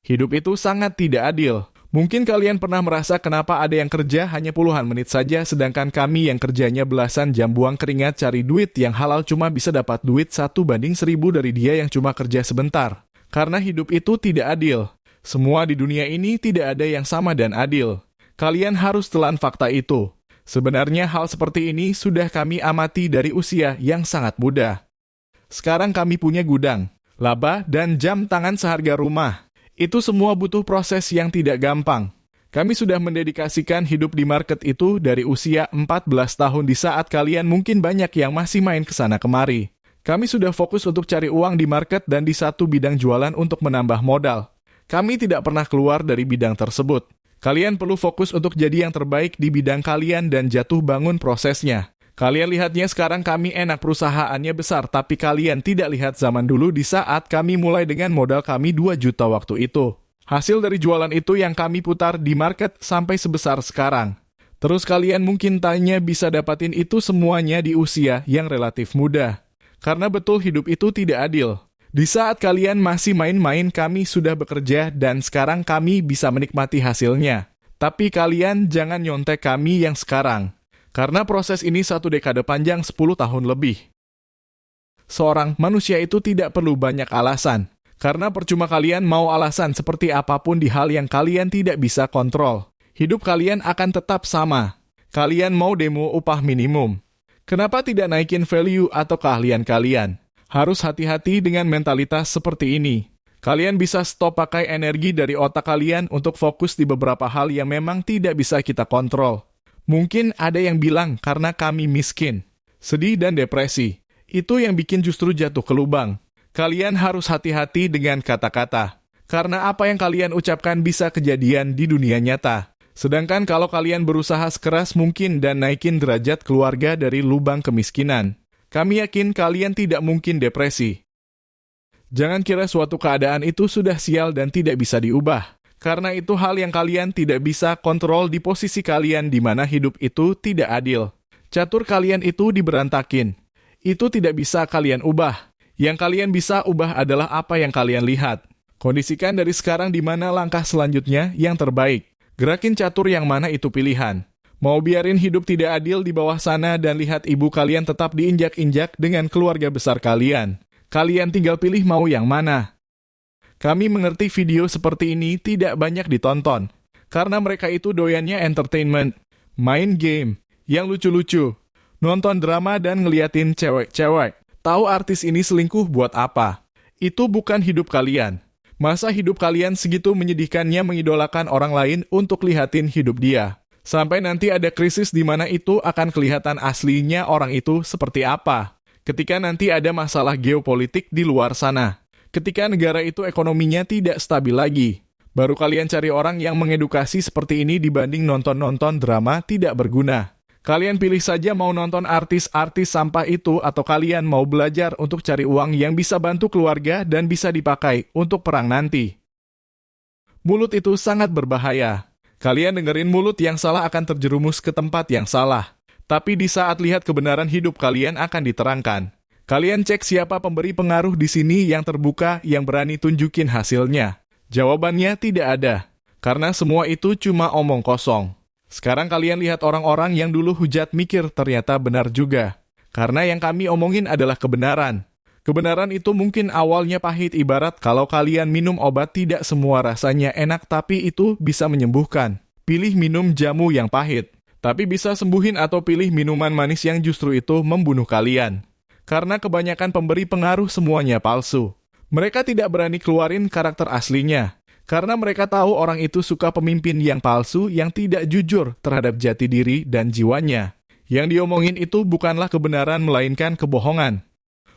Hidup itu sangat tidak adil. Mungkin kalian pernah merasa kenapa ada yang kerja hanya puluhan menit saja, sedangkan kami yang kerjanya belasan jam buang keringat cari duit yang halal cuma bisa dapat duit 1 banding 1000 dari dia yang cuma kerja sebentar. Karena hidup itu tidak adil. Semua di dunia ini tidak ada yang sama dan adil. Kalian harus telan fakta itu. Sebenarnya hal seperti ini sudah kami amati dari usia yang sangat muda. Sekarang kami punya gudang, laba, dan jam tangan seharga rumah. Itu semua butuh proses yang tidak gampang. Kami sudah mendedikasikan hidup di market itu dari usia 14 tahun di saat kalian mungkin banyak yang masih main kesana kemari. Kami sudah fokus untuk cari uang di market dan di satu bidang jualan untuk menambah modal. Kami tidak pernah keluar dari bidang tersebut. Kalian perlu fokus untuk jadi yang terbaik di bidang kalian dan jatuh bangun prosesnya. Kalian lihatnya sekarang kami enak, perusahaannya besar, tapi kalian tidak lihat zaman dulu di saat kami mulai dengan modal kami 2 juta waktu itu. Hasil dari jualan itu yang kami putar di market sampai sebesar sekarang. Terus kalian mungkin tanya bisa dapatin itu semuanya di usia yang relatif muda. Karena betul hidup itu tidak adil. Di saat kalian masih main-main kami sudah bekerja dan sekarang kami bisa menikmati hasilnya. Tapi kalian jangan nyontek kami yang sekarang. Karena proses ini 1 dekade panjang 10 tahun lebih. Seorang manusia itu tidak perlu banyak alasan. Karena percuma kalian mau alasan seperti apapun di hal yang kalian tidak bisa kontrol. Hidup kalian akan tetap sama. Kalian mau demo upah minimum. Kenapa tidak naikin value atau keahlian kalian? Harus hati-hati dengan mentalitas seperti ini. Kalian bisa stop pakai energi dari otak kalian untuk fokus di beberapa hal yang memang tidak bisa kita kontrol. Mungkin ada yang bilang karena kami miskin, sedih dan depresi. Itu yang bikin justru jatuh ke lubang. Kalian harus hati-hati dengan kata-kata. Karena apa yang kalian ucapkan bisa kejadian di dunia nyata. Sedangkan kalau kalian berusaha sekeras mungkin dan naikin derajat keluarga dari lubang kemiskinan, kami yakin kalian tidak mungkin depresi. Jangan kira suatu keadaan itu sudah sial dan tidak bisa diubah. Karena itu hal yang kalian tidak bisa kontrol di posisi kalian di mana hidup itu tidak adil. Catur kalian itu diberantakin. Itu tidak bisa kalian ubah. Yang kalian bisa ubah adalah apa yang kalian lihat. Kondisikan dari sekarang di mana langkah selanjutnya yang terbaik. Gerakin catur yang mana itu pilihan. Mau biarin hidup tidak adil di bawah sana dan lihat ibu kalian tetap diinjak-injak dengan keluarga besar kalian. Kalian tinggal pilih mau yang mana. Kami mengerti video seperti ini tidak banyak ditonton, karena mereka itu doyannya entertainment, main game, yang lucu-lucu, nonton drama dan ngeliatin cewek-cewek. Tahu artis ini selingkuh buat apa? Itu bukan hidup kalian. Masa hidup kalian segitu menyedihkannya mengidolakan orang lain untuk lihatin hidup dia? Sampai nanti ada krisis di mana itu akan kelihatan aslinya orang itu seperti apa. Ketika nanti ada masalah geopolitik di luar sana. Ketika negara itu ekonominya tidak stabil lagi. Baru kalian cari orang yang mengedukasi seperti ini dibanding nonton-nonton drama tidak berguna. Kalian pilih saja mau nonton artis-artis sampah itu atau kalian mau belajar untuk cari uang yang bisa bantu keluarga dan bisa dipakai untuk perang nanti. Mulut itu sangat berbahaya. Kalian dengerin mulut yang salah akan terjerumus ke tempat yang salah. Tapi di saat lihat kebenaran hidup kalian akan diterangkan. Kalian cek siapa pemberi pengaruh di sini yang terbuka yang berani tunjukin hasilnya. Jawabannya tidak ada. Karena semua itu cuma omong kosong. Sekarang kalian lihat orang-orang yang dulu hujat mikir ternyata benar juga. Karena yang kami omongin adalah kebenaran. Kebenaran itu mungkin awalnya pahit ibarat kalau kalian minum obat tidak semua rasanya enak tapi itu bisa menyembuhkan. Pilih minum jamu yang pahit. Tapi bisa sembuhin atau pilih minuman manis yang justru itu membunuh kalian. Karena kebanyakan pemberi pengaruh semuanya palsu. Mereka tidak berani keluarin karakter aslinya. Karena mereka tahu orang itu suka pemimpin yang palsu yang tidak jujur terhadap jati diri dan jiwanya. Yang diomongin itu bukanlah kebenaran melainkan kebohongan.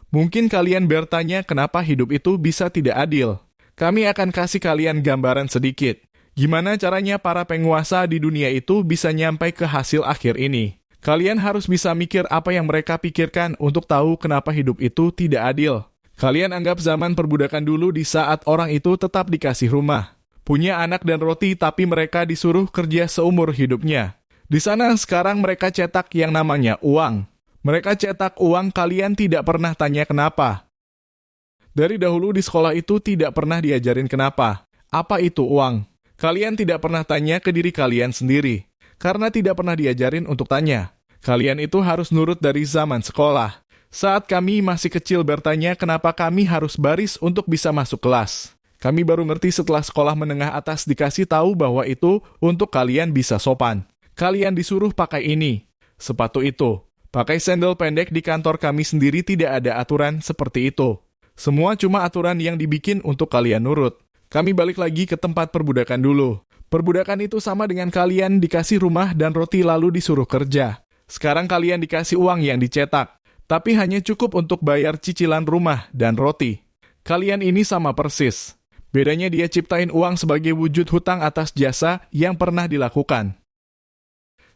Mungkin kalian bertanya kenapa hidup itu bisa tidak adil. Kami akan kasih kalian gambaran sedikit. Gimana caranya para penguasa di dunia itu bisa nyampai ke hasil akhir ini. Kalian harus bisa mikir apa yang mereka pikirkan untuk tahu kenapa hidup itu tidak adil. Kalian anggap zaman perbudakan dulu di saat orang itu tetap dikasih rumah. Punya anak dan roti tapi mereka disuruh kerja seumur hidupnya. Di sana sekarang mereka cetak yang namanya uang. Mereka cetak uang kalian tidak pernah tanya kenapa. Dari dahulu di sekolah itu tidak pernah diajarin kenapa. Apa itu uang? Kalian tidak pernah tanya ke diri kalian sendiri, karena tidak pernah diajarin untuk tanya. Kalian itu harus nurut dari zaman sekolah. Saat kami masih kecil bertanya kenapa kami harus baris untuk bisa masuk kelas. Kami baru ngerti setelah sekolah menengah atas dikasih tahu bahwa itu untuk kalian bisa sopan. Kalian disuruh pakai ini, sepatu itu. Pakai sandal pendek di kantor kami sendiri tidak ada aturan seperti itu. Semua cuma aturan yang dibikin untuk kalian nurut. Kami balik lagi ke tempat perbudakan dulu. Perbudakan itu sama dengan kalian dikasih rumah dan roti lalu disuruh kerja. Sekarang kalian dikasih uang yang dicetak, tapi hanya cukup untuk bayar cicilan rumah dan roti. Kalian ini sama persis. Bedanya dia ciptain uang sebagai wujud hutang atas jasa yang pernah dilakukan.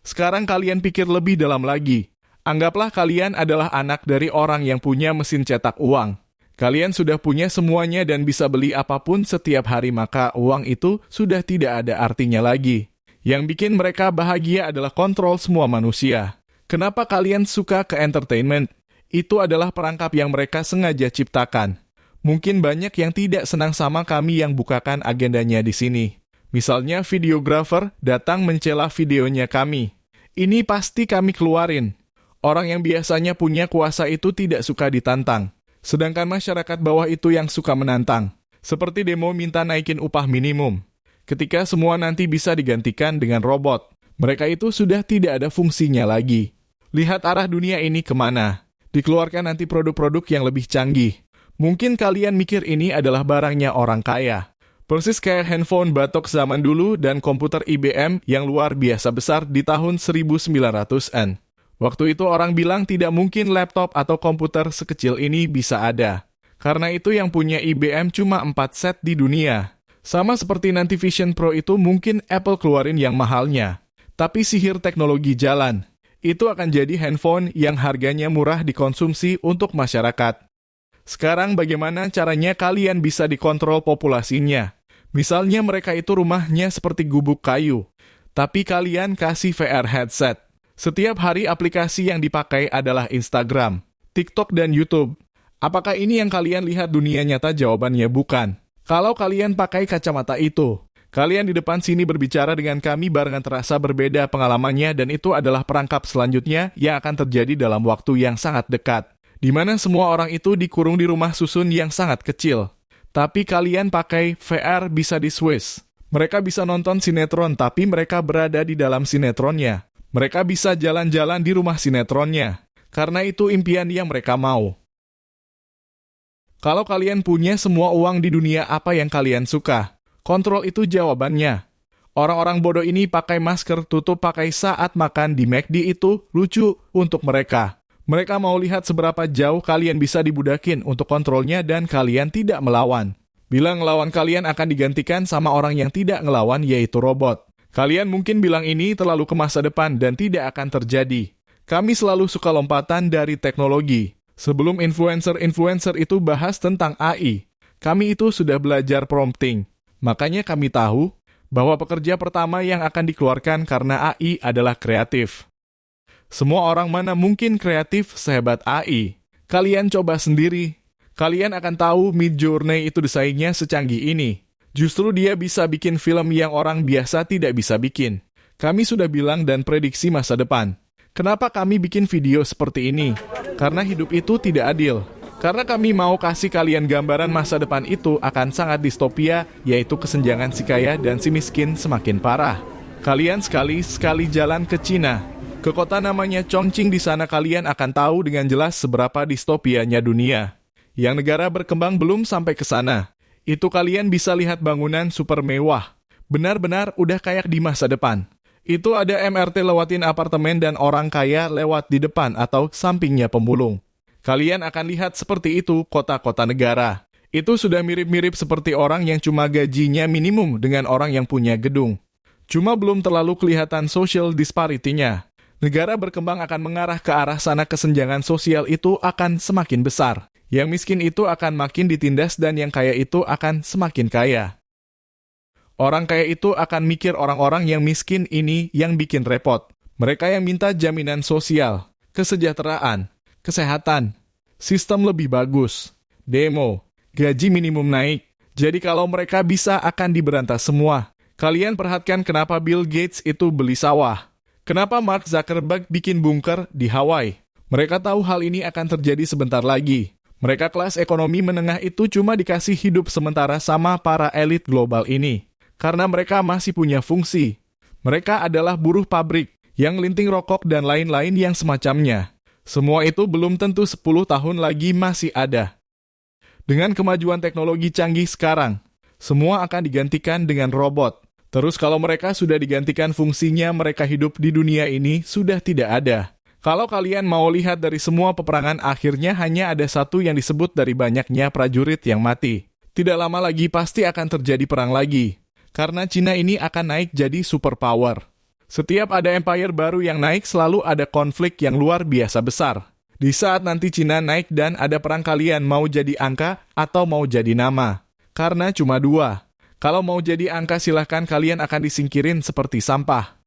Sekarang kalian pikir lebih dalam lagi. Anggaplah kalian adalah anak dari orang yang punya mesin cetak uang. Kalian sudah punya semuanya dan bisa beli apapun setiap hari, maka uang itu sudah tidak ada artinya lagi. Yang bikin mereka bahagia adalah kontrol semua manusia. Kenapa kalian suka ke entertainment? Itu adalah perangkap yang mereka sengaja ciptakan. Mungkin banyak yang tidak senang sama kami yang bukakan agendanya di sini. Misalnya videografer datang mencela videonya kami. Ini pasti kami keluarin. Orang yang biasanya punya kuasa itu tidak suka ditantang. Sedangkan masyarakat bawah itu yang suka menantang. Seperti demo minta naikin upah minimum. Ketika semua nanti bisa digantikan dengan robot, mereka itu sudah tidak ada fungsinya lagi. Lihat arah dunia ini kemana. Dikeluarkan nanti produk-produk yang lebih canggih. Mungkin kalian mikir ini adalah barangnya orang kaya. Persis kayak handphone batok zaman dulu dan komputer IBM yang luar biasa besar di tahun 1900-an. Waktu itu orang bilang tidak mungkin laptop atau komputer sekecil ini bisa ada. Karena itu yang punya IBM cuma 4 set di dunia. Sama seperti nanti Vision Pro itu mungkin Apple keluarin yang mahalnya. Tapi sihir teknologi jalan. Itu akan jadi handphone yang harganya murah dikonsumsi untuk masyarakat. Sekarang bagaimana caranya kalian bisa dikontrol populasinya? Misalnya mereka itu rumahnya seperti gubuk kayu. Tapi kalian kasih VR headset. Setiap hari aplikasi yang dipakai adalah Instagram, TikTok, dan YouTube. Apakah ini yang kalian lihat dunia nyata? Jawabannya bukan. Kalau kalian pakai kacamata itu, kalian di depan sini berbicara dengan kami barengan terasa berbeda pengalamannya dan itu adalah perangkap selanjutnya yang akan terjadi dalam waktu yang sangat dekat. Di mana semua orang itu dikurung di rumah susun yang sangat kecil. Tapi kalian pakai VR bisa di Swiss. Mereka bisa nonton sinetron tapi mereka berada di dalam sinetronnya. Mereka bisa jalan-jalan di rumah sinetronnya, karena itu impian yang mereka mau. Kalau kalian punya semua uang di dunia, apa yang kalian suka? Kontrol itu jawabannya. Orang-orang bodoh ini pakai masker tutup pakai saat makan di McD itu lucu untuk mereka. Mereka mau lihat seberapa jauh kalian bisa dibudakin untuk kontrolnya dan kalian tidak melawan. Bilang ngelawan kalian akan digantikan sama orang yang tidak ngelawan yaitu robot. Kalian mungkin bilang ini terlalu ke masa depan dan tidak akan terjadi. Kami selalu suka lompatan dari teknologi. Sebelum influencer-influencer itu bahas tentang AI, kami itu sudah belajar prompting. Makanya kami tahu bahwa pekerja pertama yang akan dikeluarkan karena AI adalah kreatif. Semua orang mana mungkin kreatif sehebat AI? Kalian coba sendiri. Kalian akan tahu Midjourney itu desainnya secanggih ini. Justru dia bisa bikin film yang orang biasa tidak bisa bikin. Kami sudah bilang dan prediksi masa depan. Kenapa kami bikin video seperti ini? Karena hidup itu tidak adil. Karena kami mau kasih kalian gambaran masa depan itu akan sangat distopia, yaitu kesenjangan si kaya dan si miskin semakin parah. Kalian sekali jalan ke Cina, ke kota namanya Chongqing, di sana kalian akan tahu dengan jelas seberapa distopianya dunia. Yang negara berkembang belum sampai ke sana. Itu kalian bisa lihat bangunan super mewah. Benar-benar udah kayak di masa depan. Itu ada MRT lewatin apartemen dan orang kaya lewat di depan atau sampingnya pemulung. Kalian akan lihat seperti itu kota-kota negara. Itu sudah mirip-mirip seperti orang yang cuma gajinya minimum dengan orang yang punya gedung. Cuma belum terlalu kelihatan social disparity-nya. Negara berkembang akan mengarah ke arah sana, kesenjangan sosial itu akan semakin besar. Yang miskin itu akan makin ditindas dan yang kaya itu akan semakin kaya. Orang kaya itu akan mikir orang-orang yang miskin ini yang bikin repot. Mereka yang minta jaminan sosial, kesejahteraan, kesehatan, sistem lebih bagus, demo, gaji minimum naik. Jadi kalau mereka bisa akan diberantas semua. Kalian perhatikan kenapa Bill Gates itu beli sawah. Kenapa Mark Zuckerberg bikin bunker di Hawaii. Mereka tahu hal ini akan terjadi sebentar lagi. Mereka kelas ekonomi menengah itu cuma dikasih hidup sementara sama para elit global ini. Karena mereka masih punya fungsi. Mereka adalah buruh pabrik yang linting rokok dan lain-lain yang semacamnya. Semua itu belum tentu 10 tahun lagi masih ada. Dengan kemajuan teknologi canggih sekarang, semua akan digantikan dengan robot. Terus kalau mereka sudah digantikan fungsinya, mereka hidup di dunia ini sudah tidak ada. Kalau kalian mau lihat dari semua peperangan, akhirnya hanya ada satu yang disebut dari banyaknya prajurit yang mati. Tidak lama lagi pasti akan terjadi perang lagi. Karena Cina ini akan naik jadi superpower. Setiap ada empire baru yang naik, selalu ada konflik yang luar biasa besar. Di saat nanti Cina naik dan ada perang, kalian mau jadi angka atau mau jadi nama? Karena cuma dua. Kalau mau jadi angka silahkan, kalian akan disingkirin seperti sampah.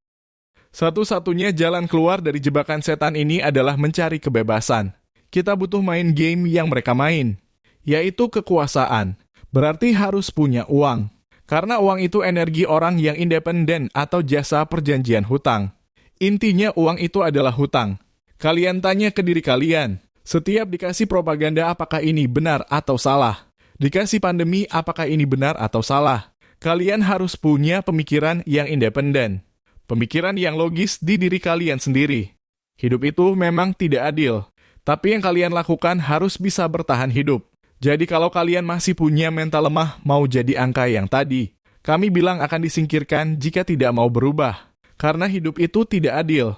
Satu-satunya jalan keluar dari jebakan setan ini adalah mencari kebebasan. Kita butuh main game yang mereka main, yaitu kekuasaan. Berarti harus punya uang. Karena uang itu energi orang yang independen atau jasa perjanjian hutang. Intinya uang itu adalah hutang. Kalian tanya ke diri kalian, setiap dikasih propaganda apakah ini benar atau salah? Dikasih pandemi apakah ini benar atau salah? Kalian harus punya pemikiran yang independen. Pemikiran yang logis di diri kalian sendiri. Hidup itu memang tidak adil. Tapi yang kalian lakukan harus bisa bertahan hidup. Jadi kalau kalian masih punya mental lemah mau jadi angka yang tadi, kami bilang akan disingkirkan jika tidak mau berubah. Karena hidup itu tidak adil.